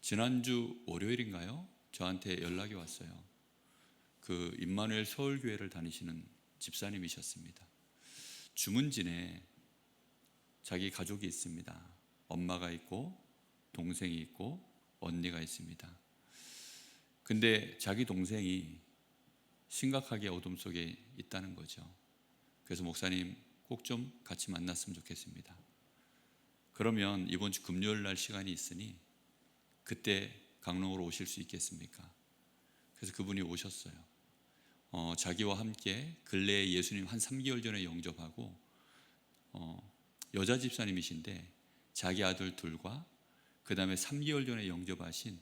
지난주 월요일인가요? 저한테 연락이 왔어요. 그 임마누엘 서울교회를 다니시는 집사님이셨습니다. 주문진에 자기 가족이 있습니다. 엄마가 있고 동생이 있고 언니가 있습니다. 근데 자기 동생이 심각하게 어둠 속에 있다는 거죠. 그래서 목사님 꼭 좀 같이 만났으면 좋겠습니다. 그러면 이번 주 금요일 날 시간이 있으니 그때 강릉으로 오실 수 있겠습니까? 그래서 그분이 오셨어요. 자기와 함께 근래에 예수님 한 3개월 전에 영접하고 여자 집사님이신데 자기 아들 둘과 그 다음에 3개월 전에 영접하신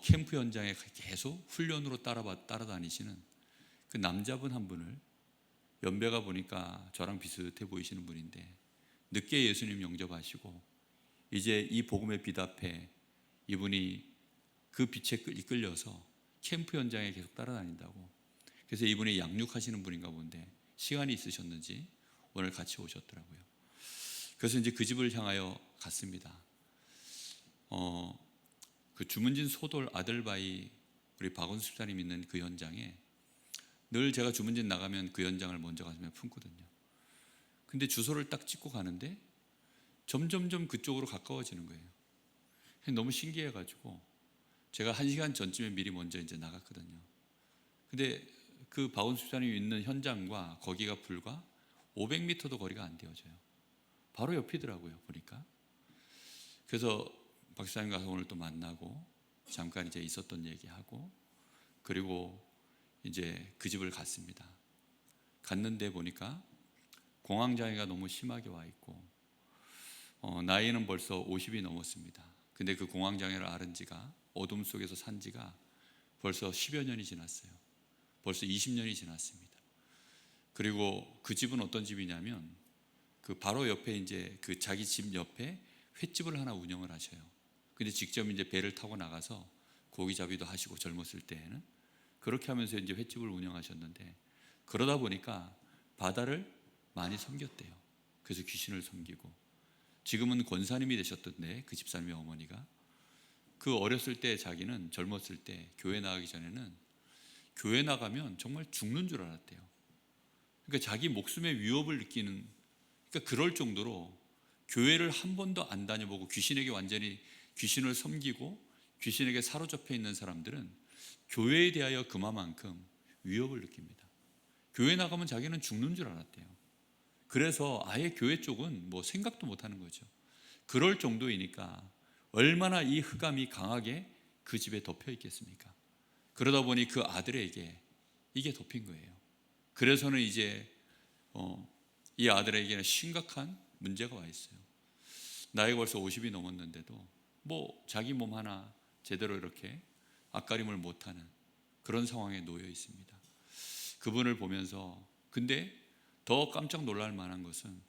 캠프 현장에 계속 훈련으로 따라다니시는 그 남자분 한 분을, 연배가 보니까 저랑 비슷해 보이시는 분인데 늦게 예수님 영접하시고 이제 이 복음의 빛 앞에 이분이 그 빛에 이끌려서 캠프 현장에 계속 따라다닌다고. 그래서 이분이 양육하시는 분인가 본데 시간이 있으셨는지 오늘 같이 오셨더라고요. 그래서 이제 그 집을 향하여 갔습니다. 그 주문진 소돌 아들바이 우리 박원수 집사님 있는 그 현장에 늘 제가 주문진 나가면 그 현장을 먼저 가면 품거든요. 근데 주소를 딱 찍고 가는데 점점점 그쪽으로 가까워지는 거예요. 너무 신기해가지고 제가 1시간 전쯤에 미리 먼저 이제 나갔거든요. 근데 그 박원수 집사님이 있는 현장과 거기가 불과 500m도 거리가 안 되어져요. 바로 옆이더라고요, 보니까. 그래서 박 집사님 가서 오늘 또 만나고 잠깐 이제 있었던 얘기하고 그리고 이제 그 집을 갔습니다. 갔는데 보니까 공황장애가 너무 심하게 와 있고 나이는 벌써 50이 넘었습니다. 근데 그 공황장애를 앓은 지가, 어둠 속에서 산 지가 벌써 10여 년이 지났어요. 벌써 20년이 지났습니다. 그리고 그 집은 어떤 집이냐면 그 바로 옆에 이제 그 자기 집 옆에 횟집을 하나 운영을 하셔요. 근데 직접 이제 배를 타고 나가서 고기잡이도 하시고 젊었을 때에는 그렇게 하면서 이제 횟집을 운영하셨는데 그러다 보니까 바다를 많이 섬겼대요. 그래서 귀신을 섬기고 지금은 권사님이 되셨던데 그 집사님의 어머니가 그 어렸을 때 자기는 젊었을 때 교회 나가기 전에는 교회 나가면 정말 죽는 줄 알았대요. 그러니까 자기 목숨의 위협을 느끼는, 그러니까 그럴 정도로 교회를 한 번도 안 다녀보고 귀신에게 완전히 귀신을 섬기고 귀신에게 사로잡혀 있는 사람들은 교회에 대하여 그만큼 위협을 느낍니다. 교회 나가면 자기는 죽는 줄 알았대요. 그래서 아예 교회 쪽은 뭐 생각도 못 하는 거죠. 그럴 정도이니까 얼마나 이 흑암이 강하게 그 집에 덮여 있겠습니까? 그러다 보니 그 아들에게 이게 덮인 거예요. 그래서는 이제 이 아들에게는 심각한 문제가 와 있어요. 나이가 벌써 50이 넘었는데도 뭐 자기 몸 하나 제대로 이렇게 앞가림을 못하는 그런 상황에 놓여 있습니다. 그분을 보면서 근데 더 깜짝 놀랄 만한 것은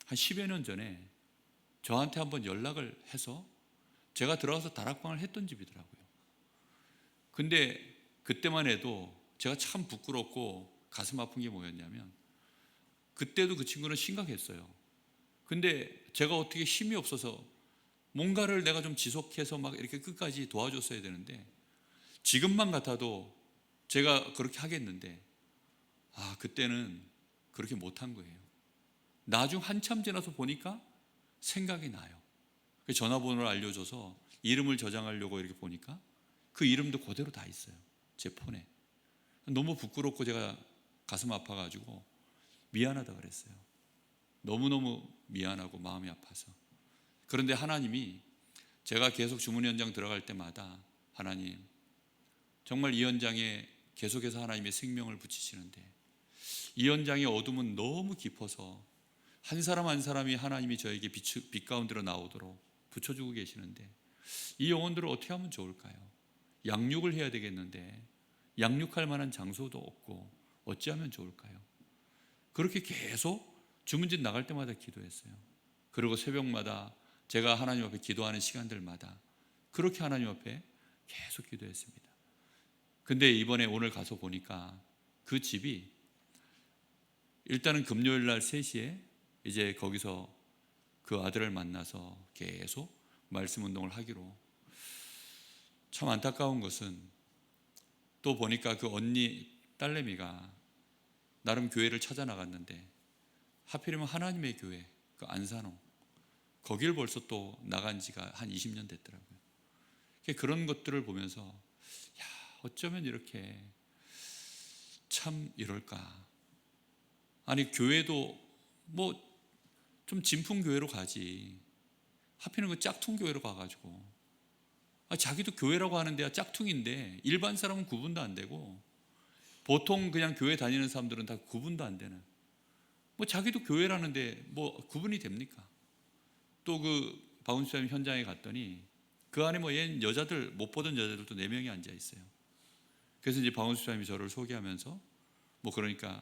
한 10여 년 전에 저한테 한번 연락을 해서 제가 들어가서 다락방을 했던 집이더라고요. 근데 그때만 해도 제가 참 부끄럽고 가슴 아픈 게 뭐였냐면 그때도 그 친구는 심각했어요. 근데 제가 어떻게 힘이 없어서 뭔가를 내가 좀 지속해서 막 이렇게 끝까지 도와줬어야 되는데 지금만 같아도 제가 그렇게 하겠는데 그때는 그렇게 못한 거예요. 나중 한참 지나서 보니까 생각이 나요. 전화번호를 알려줘서 이름을 저장하려고 이렇게 보니까 그 이름도 그대로 다 있어요. 제 폰에. 너무 부끄럽고 제가 가슴 아파가지고 미안하다 그랬어요. 너무너무 미안하고 마음이 아파서. 그런데 하나님이 제가 계속 주문 현장 들어갈 때마다 하나님 정말 이 현장에 계속해서 하나님의 생명을 붙이시는데 이 현장의 어둠은 너무 깊어서 한 사람 한 사람이 하나님이 저에게 빛 가운데로 나오도록 붙여주고 계시는데 이 영혼들을 어떻게 하면 좋을까요? 양육을 해야 되겠는데 양육할 만한 장소도 없고 어찌하면 좋을까요? 그렇게 계속 주문진 나갈 때마다 기도했어요. 그리고 새벽마다 제가 하나님 앞에 기도하는 시간들마다 그렇게 하나님 앞에 계속 기도했습니다. 근데 이번에 오늘 가서 보니까 그 집이 일단은 금요일 날 3시에 이제 거기서 그 아들을 만나서 계속 말씀 운동을 하기로 참 안타까운 것은 또 보니까 그 언니 딸내미가 나름 교회를 찾아 나갔는데 하필이면 하나님의 교회 그 안산호 거길 벌써 또 나간 지가 한 20년 됐더라고요. 그런 것들을 보면서 야, 어쩌면 이렇게 참 이럴까. 아니 교회도 뭐 좀 진풍 교회로 가지 하필이면 그 짝퉁 교회로 가가지고 자기도 교회라고 하는 데가 짝퉁인데 일반 사람은 구분도 안 되고 보통 그냥 교회 다니는 사람들은 다 구분도 안 되는 뭐 자기도 교회라는데 뭐 구분이 됩니까? 또 그 박원순 현장에 갔더니 그 안에 뭐 옛 여자들 못 보던 여자들도 4명이 앉아 있어요. 그래서 이제 박원순 사람이 저를 소개하면서 뭐 그러니까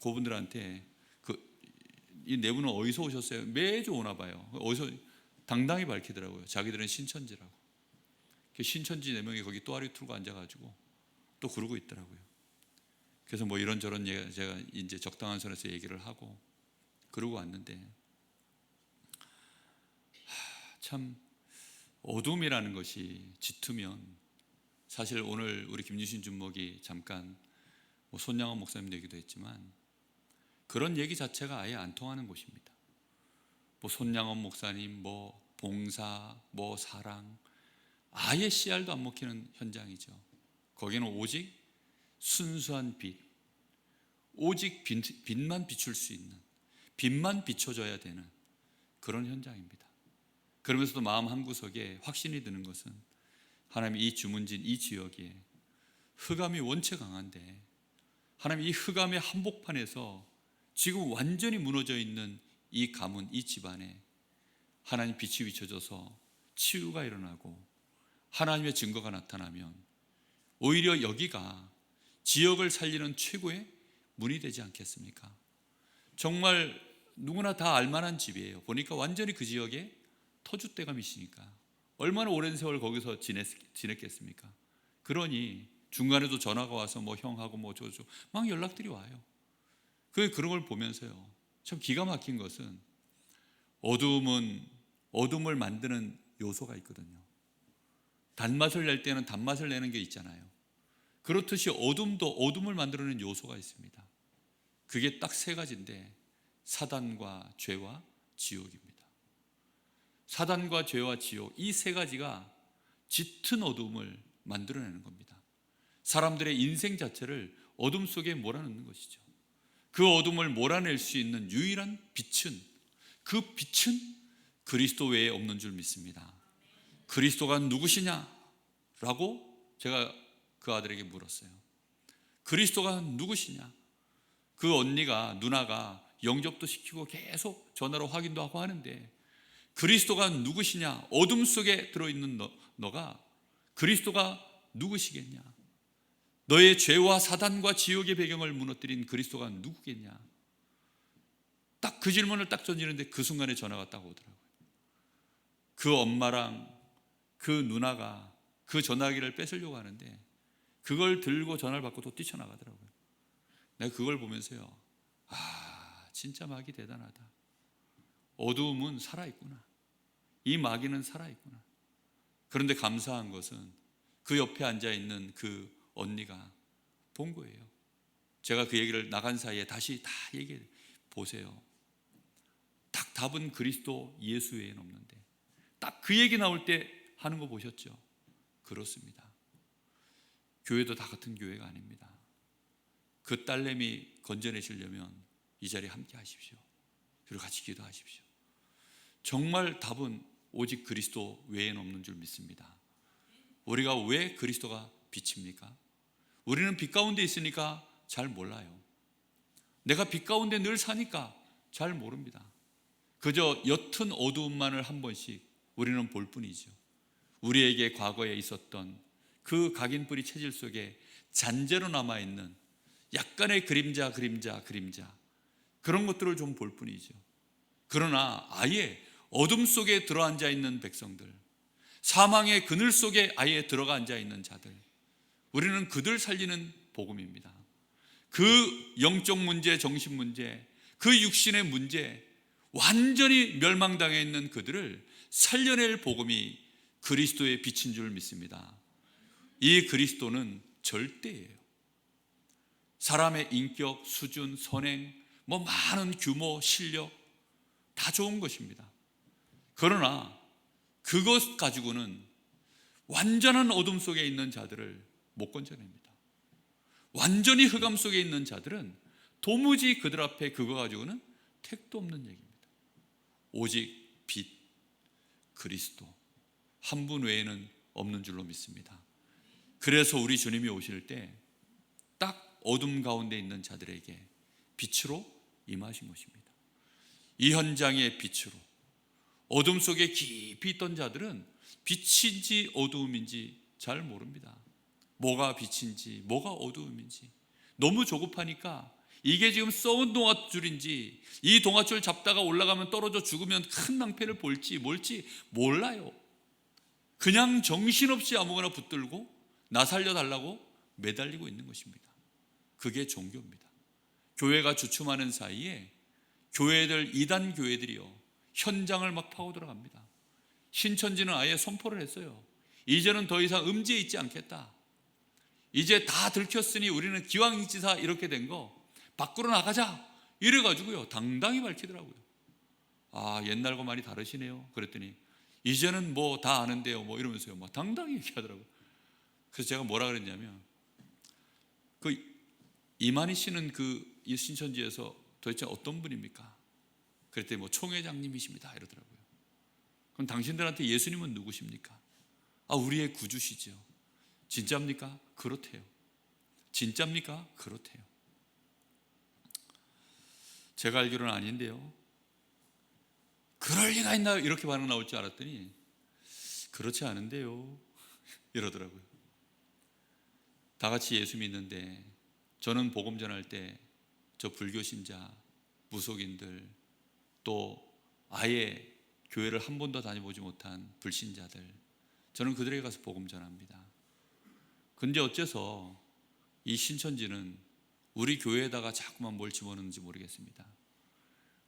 그분들한테 이 네 분은 어디서 오셨어요? 매주 오나 봐요. 어디서 당당히 밝히더라고요. 자기들은 신천지라고. 신천지 4명이 거기 또아리 틀고 앉아가지고 또 그러고 있더라고요. 그래서 뭐 이런저런 제가 이제 적당한 선에서 얘기를 하고 그러고 왔는데 참 어둠이라는 것이 짙으면 사실 오늘 우리 김유신 준목이 잠깐 뭐 손양원 목사님도 얘기도 했지만 그런 얘기 자체가 아예 안 통하는 곳입니다. 뭐 손양원 목사님, 뭐 봉사, 뭐 사랑 아예 씨알도 안 먹히는 현장이죠. 거기는 오직 순수한 빛, 오직 빛만 비출 수 있는 빛만 비춰줘야 되는 그런 현장입니다. 그러면서도 마음 한구석에 확신이 드는 것은 하나님 이 주문진 이 지역에 흑암이 원체 강한데 하나님 이 흑암의 한복판에서 지금 완전히 무너져 있는 이 가문, 이 집안에 하나님 빛이 비춰져서 치유가 일어나고 하나님의 증거가 나타나면 오히려 여기가 지역을 살리는 최고의 문이 되지 않겠습니까? 정말 누구나 다 알만한 집이에요. 보니까 완전히 그 지역에 터줏대감이시니까 얼마나 오랜 세월 거기서 지냈겠습니까? 그러니 중간에도 전화가 와서 뭐 형하고 뭐 저저 막 연락들이 와요. 그런 걸 보면서요 참 기가 막힌 것은 어둠은 어둠을 만드는 요소가 있거든요. 단맛을 낼 때는 단맛을 내는 게 있잖아요. 그렇듯이 어둠도 어둠을 만들어내는 요소가 있습니다. 그게 딱 3가지인데 사단과 죄와 지옥입니다. 사단과 죄와 지옥 이 3가지가 짙은 어둠을 만들어내는 겁니다. 사람들의 인생 자체를 어둠 속에 몰아넣는 것이죠. 그 어둠을 몰아낼 수 있는 유일한 빛은 그 빛은 그리스도 외에 없는 줄 믿습니다. 그리스도가 누구시냐? 라고 제가 그 아들에게 물었어요. 그리스도가 누구시냐? 그 누나가 영접도 시키고 계속 전화로 확인도 하고 하는데 그리스도가 누구시냐? 어둠 속에 들어있는 너가 그리스도가 누구시겠냐? 너의 죄와 사단과 지옥의 배경을 무너뜨린 그리스도가 누구겠냐? 딱 그 질문을 딱 던지는데 그 순간에 전화가 딱 오더라고요. 그 엄마랑 그 누나가 그 전화기를 뺏으려고 하는데 그걸 들고 전화를 받고 또 뛰쳐나가더라고요. 내가 그걸 보면서요 진짜 마귀 대단하다. 어두움은 살아있구나. 이 마귀는 살아있구나. 그런데 감사한 것은 그 옆에 앉아있는 그 언니가 본 거예요. 제가 그 얘기를 나간 사이에 다시 다 얘기해 보세요. 딱 답은 그리스도 예수 외에는 없는데 딱 그 얘기 나올 때 하는 거 보셨죠? 그렇습니다. 교회도 다 같은 교회가 아닙니다. 그 딸내미 건져내시려면 이 자리에 함께 하십시오. 그리고 같이 기도하십시오. 정말 답은 오직 그리스도 외에는 없는 줄 믿습니다. 우리가 왜 그리스도가 빛입니까? 우리는 빛 가운데 있으니까 잘 몰라요. 내가 빛 가운데 늘 사니까 잘 모릅니다. 그저 옅은 어두움만을 한 번씩 우리는 볼 뿐이죠. 우리에게 과거에 있었던 그 각인뿌리 체질 속에 잔재로 남아있는 약간의 그림자 그런 것들을 좀 볼 뿐이죠. 그러나 아예 어둠 속에 들어앉아 있는 백성들, 사망의 그늘 속에 아예 들어가 앉아 있는 자들, 우리는 그들 살리는 복음입니다. 그 영적 문제, 정신 문제, 그 육신의 문제, 완전히 멸망당해 있는 그들을 살려낼 복음이 그리스도의 빛인 줄 믿습니다. 이 그리스도는 절대예요. 사람의 인격, 수준, 선행, 많은 규모, 실력 다 좋은 것입니다. 그러나 그것 가지고는 완전한 어둠 속에 있는 자들을 못 건져냅니다. 완전히 흑암 속에 있는 자들은 도무지 그들 앞에 그거 가지고는 택도 없는 얘기입니다. 오직 빛, 그리스도 한 분 외에는 없는 줄로 믿습니다. 그래서 우리 주님이 오실 때 딱 어둠 가운데 있는 자들에게 빛으로 임하신 것입니다. 이 현장의 빛으로. 어둠 속에 깊이 있던 자들은 빛인지 어두움인지 잘 모릅니다. 뭐가 빛인지 뭐가 어두움인지 너무 조급하니까 이게 지금 썩은 동아줄인지 이 동아줄 잡다가 올라가면 떨어져 죽으면 큰 낭패를 볼지 뭘지 몰라요. 그냥 정신없이 아무거나 붙들고 나 살려달라고 매달리고 있는 것입니다. 그게 종교입니다. 교회가 주춤하는 사이에 교회들, 이단 교회들이요 현장을 막 파고 들어갑니다. 신천지는 아예 선포를 했어요. 이제는 더 이상 음지에 있지 않겠다. 이제 다 들켰으니 우리는 기왕지사 이렇게 된 거 밖으로 나가자 이래가지고요 당당히 밝히더라고요. 아, 옛날과 많이 다르시네요. 그랬더니 이제는 뭐 다 아는데요 이러면서요 막 당당히 얘기하더라고요. 그래서 제가 뭐라 그랬냐면 그 이만희 씨는 이 신천지에서 도대체 어떤 분입니까? 그랬더니 총회장님이십니다 이러더라고요. 그럼 당신들한테 예수님은 누구십니까? 아, 우리의 구주시죠. 진짜입니까? 그렇대요. 진짜입니까? 그렇대요. 제가 알기로는 아닌데요. 그럴 리가 있나요? 이렇게 반응 나올 줄 알았더니 그렇지 않은데요 이러더라고요. 다 같이 예수 믿는데 저는 복음 전할 때 저 불교신자, 무속인들 또 아예 교회를 한 번도 다녀보지 못한 불신자들 저는 그들에게 가서 복음 전합니다. 근데 어째서 이 신천지는 우리 교회에다가 자꾸만 뭘 집어넣는지 모르겠습니다.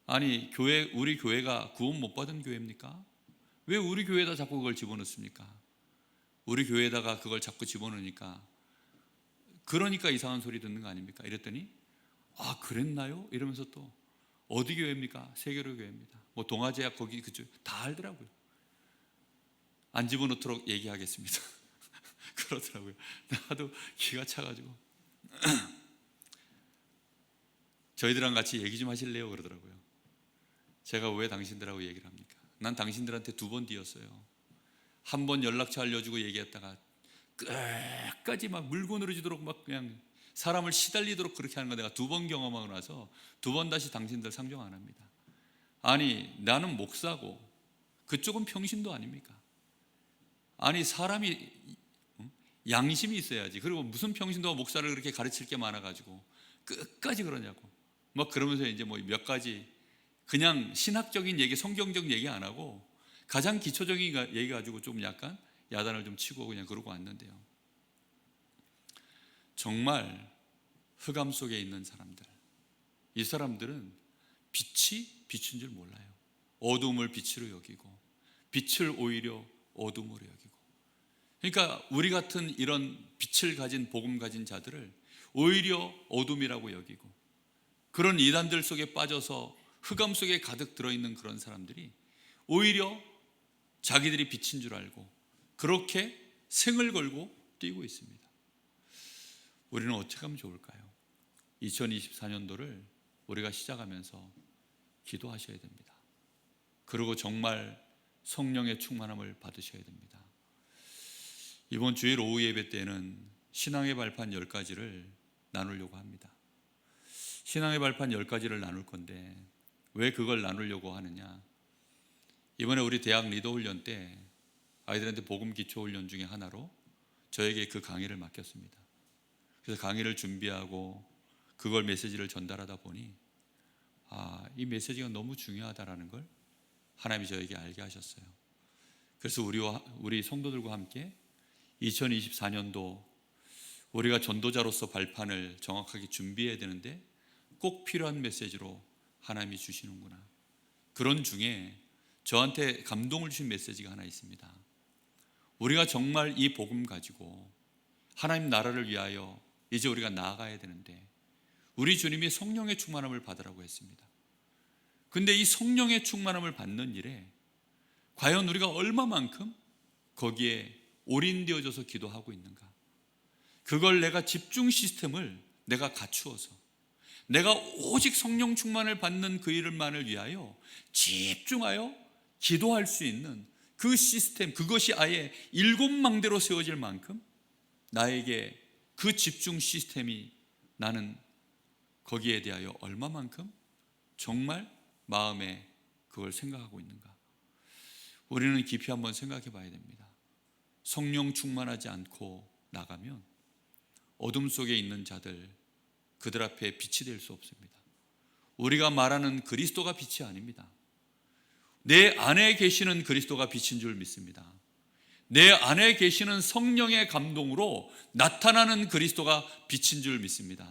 아니 우리 교회가 구원 못 받은 교회입니까? 왜 우리 교회에다 자꾸 그걸 집어넣습니까? 우리 교회에다가 그걸 자꾸 집어넣으니까 그러니까 이상한 소리 듣는 거 아닙니까? 이랬더니 아, 그랬나요? 이러면서 또 어디 교회입니까? 세계로 교회입니다. 동아제약 거기 그쪽 다 알더라고요. 안 집어넣도록 얘기하겠습니다. 그러더라고요. 나도 기가 차가지고 저희들랑 같이 얘기 좀 하실래요? 그러더라고요. 제가 왜 당신들하고 얘기를 합니까? 난 당신들한테 2번 뒤었어요. 한 번 연락처 알려주고 얘기했다가 끝까지 막 물고 늘어지도록 막 그냥 사람을 시달리도록 그렇게 하는 거 내가 2번 경험하고 나서 2번 다시 당신들 상종 안 합니다. 아니 나는 목사고 그쪽은 평신도 아닙니까? 아니 사람이 양심이 있어야지. 그리고 무슨 평신도가 목사를 그렇게 가르칠 게 많아가지고 끝까지 그러냐고 막 그러면서 이제 몇 가지 그냥 신학적인 얘기, 성경적 얘기 안 하고 가장 기초적인 얘기 가지고 좀 약간 야단을 좀 치고 그냥 그러고 왔는데요. 정말 흑암 속에 있는 사람들, 이 사람들은 빛이 빛인 줄 몰라요. 어둠을 빛으로 여기고 빛을 오히려 어둠으로 여기고. 그러니까 우리 같은 이런 빛을 가진 복음 가진 자들을 오히려 어둠이라고 여기고, 그런 이단들 속에 빠져서 흑암 속에 가득 들어있는 그런 사람들이 오히려 자기들이 빛인 줄 알고 그렇게 생을 걸고 뛰고 있습니다. 우리는 어떻게 하면 좋을까요? 2024년도를 우리가 시작하면서 기도하셔야 됩니다. 그리고 정말 성령의 충만함을 받으셔야 됩니다. 이번 주일 오후 예배 때는 신앙의 발판 10가지를 나누려고 합니다. 신앙의 발판 10가지를 나눌 건데 왜 그걸 나누려고 하느냐? 이번에 우리 대학 리더 훈련 때 아이들한테 복음 기초 훈련 중에 하나로 저에게 그 강의를 맡겼습니다. 그래서 강의를 준비하고 그걸 메시지를 전달하다 보니 이 메시지가 너무 중요하다라는 걸 하나님이 저에게 알게 하셨어요. 그래서 우리 성도들과 함께 2024년도 우리가 전도자로서 발판을 정확하게 준비해야 되는데 꼭 필요한 메시지로 하나님이 주시는구나. 그런 중에 저한테 감동을 주신 메시지가 하나 있습니다. 우리가 정말 이 복음 가지고 하나님 나라를 위하여 이제 우리가 나아가야 되는데, 우리 주님이 성령의 충만함을 받으라고 했습니다. 근데 이 성령의 충만함을 받는 일에 과연 우리가 얼마만큼 거기에 올인되어져서 기도하고 있는가? 그걸 내가 집중 시스템을 내가 갖추어서 내가 오직 성령 충만을 받는 그 일만을 위하여 집중하여 기도할 수 있는 그 시스템, 그것이 아예 일곱망대로 세워질 만큼 나에게 그 집중 시스템이, 나는 거기에 대하여 얼마만큼 정말 마음에 그걸 생각하고 있는가? 우리는 깊이 한번 생각해 봐야 됩니다. 성령 충만하지 않고 나가면 어둠 속에 있는 자들, 그들 앞에 빛이 될 수 없습니다. 우리가 말하는 그리스도가 빛이 아닙니다. 내 안에 계시는 그리스도가 빛인 줄 믿습니다. 내 안에 계시는 성령의 감동으로 나타나는 그리스도가 빛인 줄 믿습니다.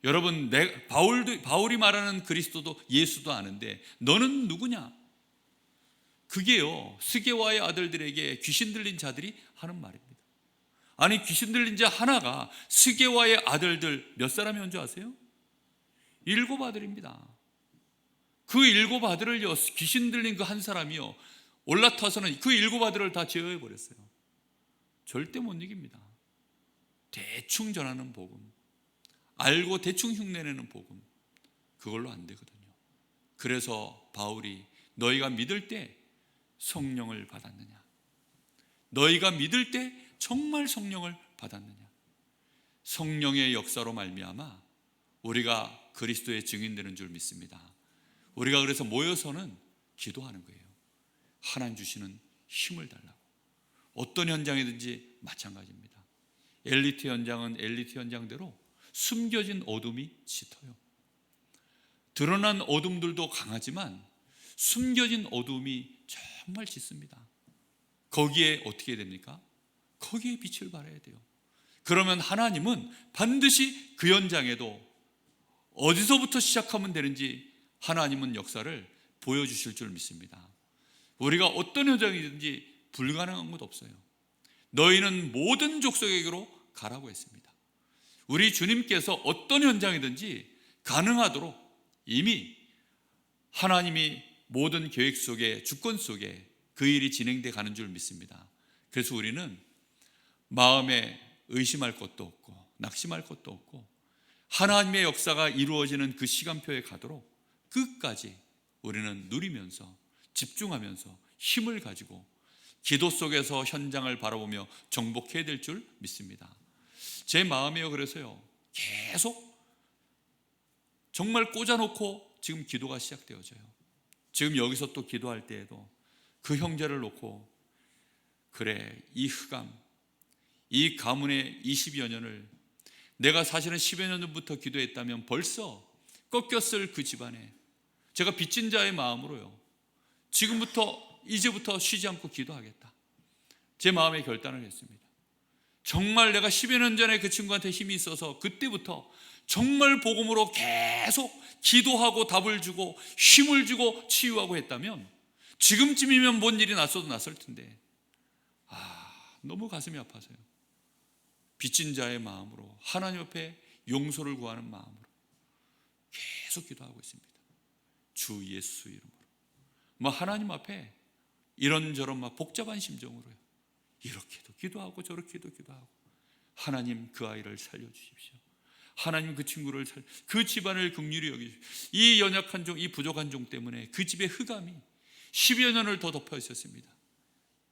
여러분, 바울이 말하는 그리스도도 예수도 아는데 너는 누구냐? 그게요, 스게와의 아들들에게 귀신 들린 자들이 하는 말입니다. 아니, 귀신 들린 자 하나가 스게와의 아들들 몇 사람이 온 줄 아세요? 7 아들입니다. 그 7 아들을요, 귀신 들린 그 한 사람이요, 올라타서는 그 7 아들을 다 제어해버렸어요. 절대 못 이깁니다. 대충 전하는 복음, 알고 대충 흉내내는 복음, 그걸로 안 되거든요. 그래서 바울이 너희가 믿을 때 성령을 받았느냐? 너희가 믿을 때 정말 성령을 받았느냐? 성령의 역사로 말미암아 우리가 그리스도의 증인되는 줄 믿습니다. 우리가 그래서 모여서는 기도하는 거예요. 하나님 주시는 힘을 달라고. 어떤 현장이든지 마찬가지입니다. 엘리트 현장은 엘리트 현장대로 숨겨진 어둠이 짙어요. 드러난 어둠들도 강하지만 숨겨진 어둠이 정말 짙습니다. 거기에 어떻게 됩니까? 거기에 빛을 발해야 돼요. 그러면 하나님은 반드시 그 현장에도 어디서부터 시작하면 되는지 하나님은 역사를 보여주실 줄 믿습니다. 우리가 어떤 현장이든지 불가능한 것 없어요. 너희는 모든 족속에게로 가라고 했습니다. 우리 주님께서 어떤 현장이든지 가능하도록 이미 하나님이 모든 계획 속에, 주권 속에 그 일이 진행돼 가는 줄 믿습니다. 그래서 우리는 마음에 의심할 것도 없고 낙심할 것도 없고 하나님의 역사가 이루어지는 그 시간표에 가도록 끝까지 우리는 누리면서 집중하면서 힘을 가지고 기도 속에서 현장을 바라보며 정복해야 될 줄 믿습니다. 제 마음이요, 그래서요, 계속 정말 꽂아놓고 지금 기도가 시작되어져요. 지금 여기서 또 기도할 때에도 그 형제를 놓고, 그래, 이 흑암, 이 가문의 20여 년을 내가 사실은 10여 년 전부터 기도했다면 벌써 꺾였을 그 집안에 제가 빚진 자의 마음으로요, 이제부터 쉬지 않고 기도하겠다, 제 마음에 결단을 했습니다. 정말 내가 10여 년 전에 그 친구한테 힘이 있어서 그때부터 정말 복음으로 계속 기도하고 답을 주고 힘을 주고 치유하고 했다면 지금쯤이면 뭔 일이 났어도 났을 텐데, 너무 가슴이 아파서요. 빚진 자의 마음으로 하나님 앞에 용서를 구하는 마음으로 계속 기도하고 있습니다. 주 예수 이름으로. 하나님 앞에 이런저런 복잡한 심정으로요, 이렇게도 기도하고 저렇게도 기도하고, 하나님 그 아이를 살려주십시오. 하나님 그 친구를 그 집안을 긍휼히 여기십시오. 이 연약한 종, 이 부족한 종 때문에 그 집의 흑암이 10여 년을 더 덮여 있었습니다.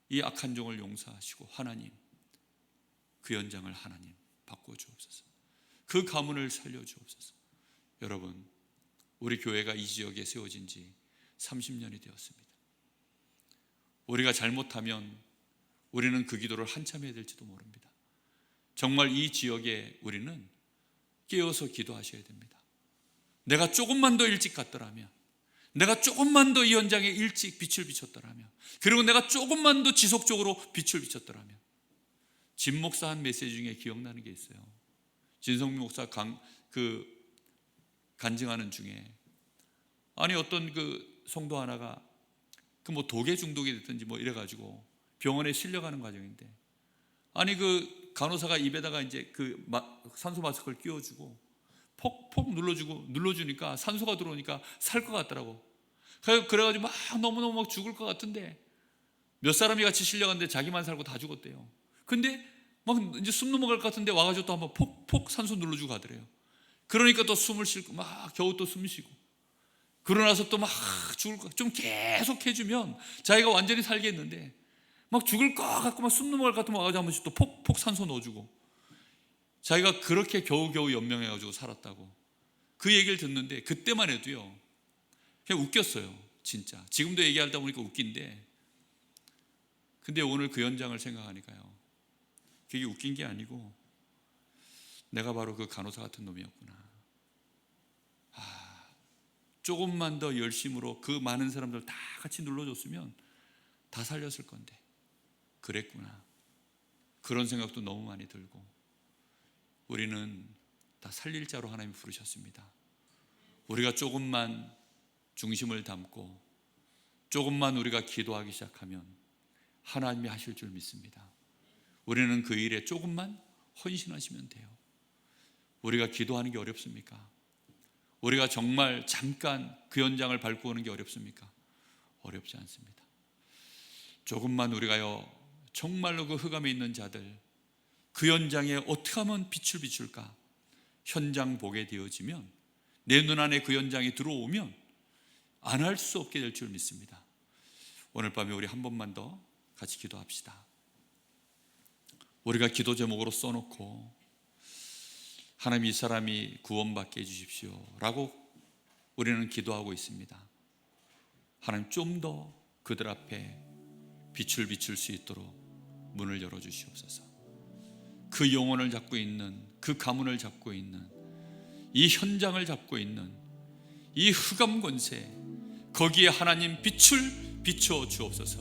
이 악한 종을 용서하시고 하나님 그 연장을 하나님 바꿔주옵소서. 그 가문을 살려주옵소서. 여러분, 우리 교회가 이 지역에 세워진 지 30년이 되었습니다. 우리가 잘못하면 우리는 그 기도를 한참 해야 될지도 모릅니다. 정말 이 지역에 우리는 깨어서 기도하셔야 됩니다. 내가 조금만 더 일찍 갔더라면, 내가 조금만 더 이 현장에 일찍 빛을 비췄더라면, 그리고 내가 조금만 더 지속적으로 빛을 비췄더라면. 진 목사 한 메시지 중에 기억나는 게 있어요. 진성민 목사 간증하는 중에, 어떤 그 성도 하나가 독에 중독이 됐든지 이래가지고 병원에 실려가는 과정인데, 아니 그 간호사가 입에다가 이제 그 산소 마스크를 끼워주고 폭폭 눌러주니까 산소가 들어오니까 살 것 같더라고. 그래가지고 막 너무너무 막 죽을 것 같은데, 몇 사람이 같이 실려갔는데 자기만 살고 다 죽었대요. 근데 막 이제 숨 넘어갈 것 같은데 와가지고 또 한번 폭폭 산소 눌러주고 가더래요. 그러니까 또 숨을 쉬고 막 겨우 또 숨 쉬고, 그러고 나서 또 막 죽을 것, 좀 계속 해주면 자기가 완전히 살겠는데, 막 죽을 것 같고 막 숨 넘어갈 것 같으면 와가지고 한 번씩 또 폭폭 산소 넣어주고, 자기가 그렇게 겨우겨우 연명해가지고 살았다고 그 얘기를 듣는데, 그때만 해도요 그냥 웃겼어요. 진짜 지금도 얘기하다 보니까 웃긴데, 근데 오늘 그 현장을 생각하니까요, 그게 웃긴 게 아니고 내가 바로 그 간호사 같은 놈이었구나. 조금만 더 열심으로 그 많은 사람들 다 같이 눌러줬으면 다 살렸을 건데 그랬구나. 그런 생각도 너무 많이 들고, 우리는 다 살릴 자로 하나님이 부르셨습니다. 우리가 조금만 중심을 담고 조금만 우리가 기도하기 시작하면 하나님이 하실 줄 믿습니다. 우리는 그 일에 조금만 헌신하시면 돼요. 우리가 기도하는 게 어렵습니까? 우리가 정말 잠깐 그 현장을 밟고 오는 게 어렵습니까? 어렵지 않습니다. 조금만 우리가요 정말로 그 흑암에 있는 자들, 그 현장에 어떻게 하면 빛을 비출까 현장 보게 되어지면, 내 눈 안에 그 현장이 들어오면 안 할 수 없게 될 줄 믿습니다. 오늘 밤에 우리 한 번만 더 같이 기도합시다. 우리가 기도 제목으로 써놓고, 하나님 이 사람이 구원받게 해주십시오 라고 우리는 기도하고 있습니다. 하나님 좀 더 그들 앞에 빛을 비출 수 있도록 문을 열어주시옵소서. 그 영혼을 잡고 있는, 그 가문을 잡고 있는, 이 현장을 잡고 있는 이 흑암 권세, 거기에 하나님 빛을 비춰 주옵소서.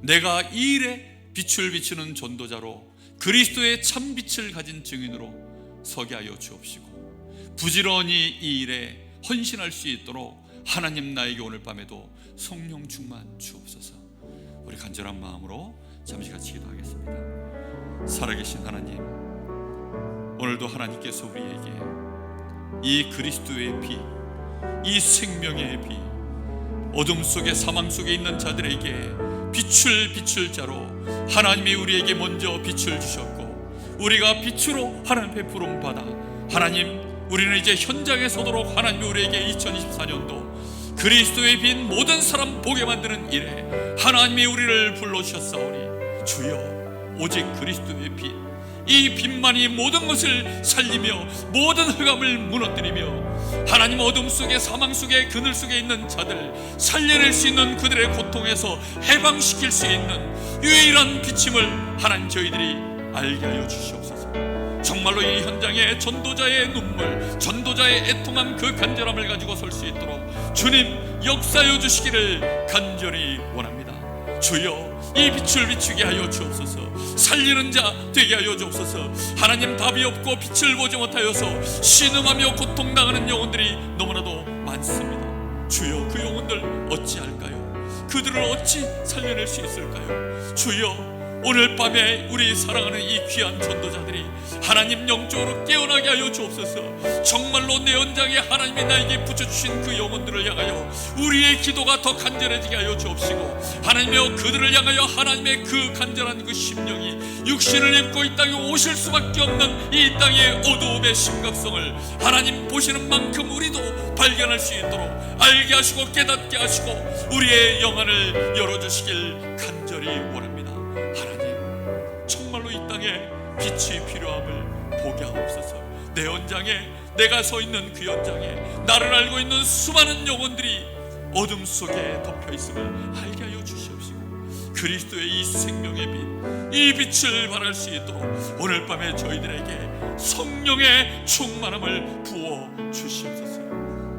내가 이 일에 빛을 비추는 전도자로, 그리스도의 참 빛을 가진 증인으로 서게 하여 주옵시고, 부지런히 이 일에 헌신할 수 있도록 하나님 나에게 오늘 밤에도 성령 충만 주옵소서. 우리 간절한 마음으로 잠시 같이 기도하겠습니다. 살아계신 하나님, 오늘도 하나님께서 우리에게 이 그리스도의 빛, 이 생명의 빛, 어둠 속에 사망 속에 있는 자들에게 빛을 비출 자로 하나님이 우리에게 먼저 빛을 주셨고, 우리가 빛으로 하나님 베푸름 받아 하나님 우리는 이제 현장에 서도록 하나님이 우리에게 2024년도 그리스도의 빛 모든 사람 보게 만드는 일에 하나님이 우리를 불러주셨사오니, 주여 오직 그리스도의 빛, 이 빛만이 모든 것을 살리며 모든 흑암을 무너뜨리며 하나님 어둠 속에 사망 속에 그늘 속에 있는 자들 살려낼 수 있는, 그들의 고통에서 해방시킬 수 있는 유일한 빛임을 하나님 저희들이 알게 하여 주시옵소서. 정말로 이 현장에 전도자의 눈물, 전도자의 애통함, 그 간절함을 가지고 설 수 있도록 주님 역사하여 주시기를 간절히 원합니다. 주여 이 빛을 비추게 하여 주옵소서. 살리는 자 되게 하여 주옵소서. 하나님 답이 없고 빛을 보지 못하여서 신음하며 고통당하는 영혼들이 너무나도 많습니다. 주여 그 영혼들 어찌할까요? 그들을 어찌 살려낼 수 있을까요? 주여 오늘 밤에 우리 사랑하는 이 귀한 전도자들이 하나님 영적으로 깨어나게 하여 주옵소서. 정말로 내 현장에 하나님이 나에게 붙여주신 그 영혼들을 향하여 우리의 기도가 더 간절해지게 하여 주옵시고, 하나님이여 그들을 향하여 하나님의 그 간절한 그 심령이 육신을 입고 이 땅에 오실 수밖에 없는 이 땅의 어두움의 심각성을 하나님 보시는 만큼 우리도 발견할 수 있도록 알게 하시고 깨닫게 하시고 우리의 영안을 열어주시길 간절히 원합니다. 하나님 정말로 이 땅에 빛이 필요함을 보게 하옵소서. 내 현장에, 내가 서 있는 그 현장에 나를 알고 있는 수많은 영혼들이 어둠 속에 덮여 있음을 알게 하여 주시옵시고, 그리스도의 이 생명의 빛, 이 빛을 발할 수 있도록 오늘 밤에 저희들에게 성령의 충만함을 부어 주시옵소서.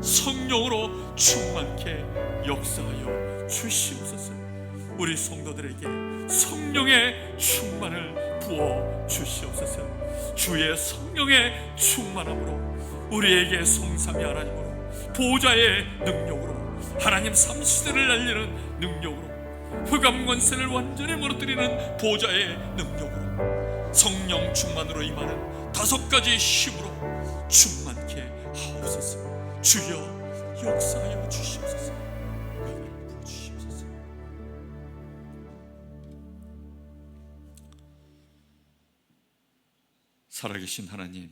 성령으로 충만케 역사하여 주시옵소서. 우리 성도들에게 성령의 충만을 부어 주시옵소서. 주의 성령의 충만함으로 우리에게 성삼위 하나님으로 보호자의 능력으로 하나님 삼시대를 날리는 능력으로 흑암 권세를 완전히 무너뜨리는 보좌의 능력으로 성령 충만으로 임하는 5가지 힘으로 충만케 하옵소서. 주여 역사하여 주시옵소서. 은혜를 부어주시옵소서. 살아계신 하나님,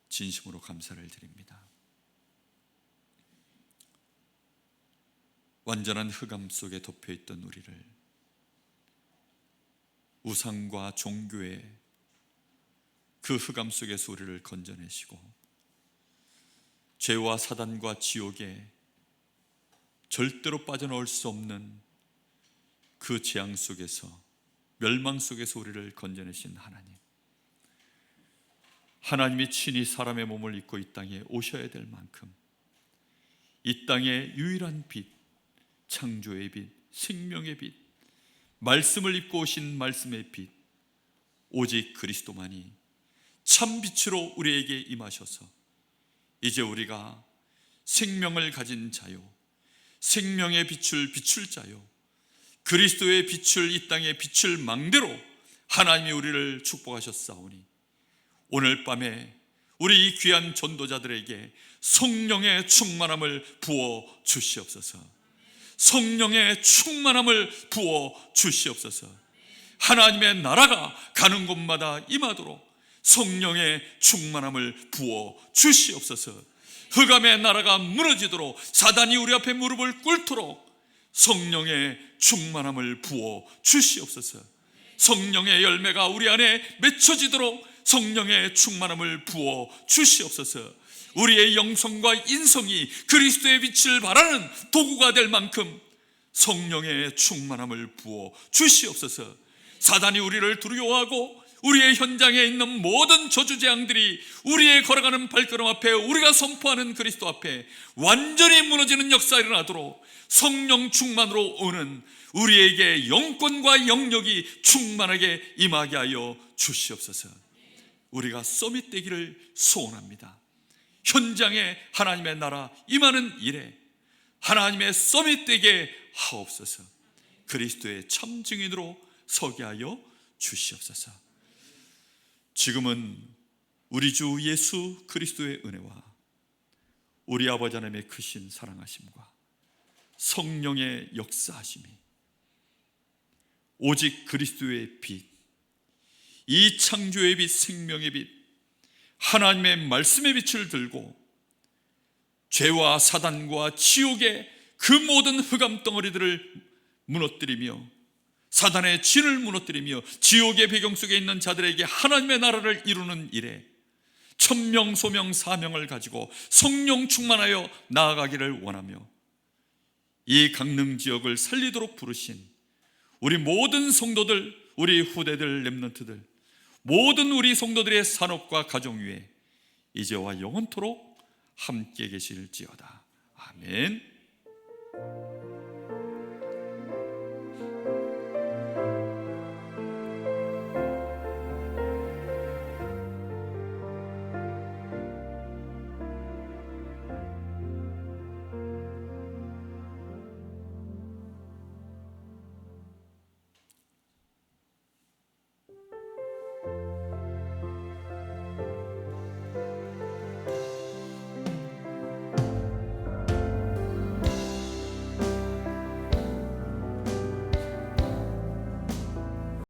진심으로 감사를 드립니다. 완전한 흑암 속에 덮여있던 우리를 우상과 종교의 그 흑암 속에서 우리를 건져내시고 죄와 사단과 지옥에 절대로 빠져나올 수 없는 그 재앙 속에서, 멸망 속에서 우리를 건져내신 하나님, 하나님이 친히 사람의 몸을 입고 이 땅에 오셔야 될 만큼 이 땅의 유일한 빛, 창조의 빛, 생명의 빛, 말씀을 입고 오신 말씀의 빛, 오직 그리스도만이 참 빛으로 우리에게 임하셔서 이제 우리가 생명을 가진 자요, 생명의 빛을 비출 자요, 그리스도의 빛을 이 땅에 비출 망대로 하나님이 우리를 축복하셨사오니 오늘 밤에 우리 이 귀한 전도자들에게 성령의 충만함을 부어 주시옵소서. 성령의 충만함을 부어 주시옵소서. 하나님의 나라가 가는 곳마다 임하도록 성령의 충만함을 부어 주시옵소서. 흑암의 나라가 무너지도록, 사단이 우리 앞에 무릎을 꿇도록 성령의 충만함을 부어 주시옵소서. 성령의 열매가 우리 안에 맺혀지도록 성령의 충만함을 부어 주시옵소서. 우리의 영성과 인성이 그리스도의 빛을 발하는 도구가 될 만큼 성령의 충만함을 부어 주시옵소서. 사단이 우리를 두려워하고 우리의 현장에 있는 모든 저주재앙들이 우리의 걸어가는 발걸음 앞에, 우리가 선포하는 그리스도 앞에 완전히 무너지는 역사가 일어나도록 성령 충만으로 오는 우리에게 영권과 영역이 충만하게 임하게 하여 주시옵소서. 우리가 서밋 되기를 소원합니다. 현장에 하나님의 나라 임하는 일에 하나님의 서밋 되게 하옵소서. 그리스도의 참 증인으로 서게 하여 주시옵소서. 지금은 우리 주 예수 그리스도의 은혜와 우리 아버지 하나님의 크신 사랑하심과 성령의 역사하심이 오직 그리스도의 빛, 이 창조의 빛, 생명의 빛, 하나님의 말씀의 빛을 들고 죄와 사단과 지옥의 그 모든 흑암 덩어리들을 무너뜨리며 사단의 진을 무너뜨리며 지옥의 배경 속에 있는 자들에게 하나님의 나라를 이루는 일에 천명 소명 사명을 가지고 성령 충만하여 나아가기를 원하며 이 강릉 지역을 살리도록 부르신 우리 모든 성도들, 우리 후대들, 렘넌트들, 모든 우리 성도들의 산업과 가정 위에 이제와 영원토록 함께 계실지어다. 아멘.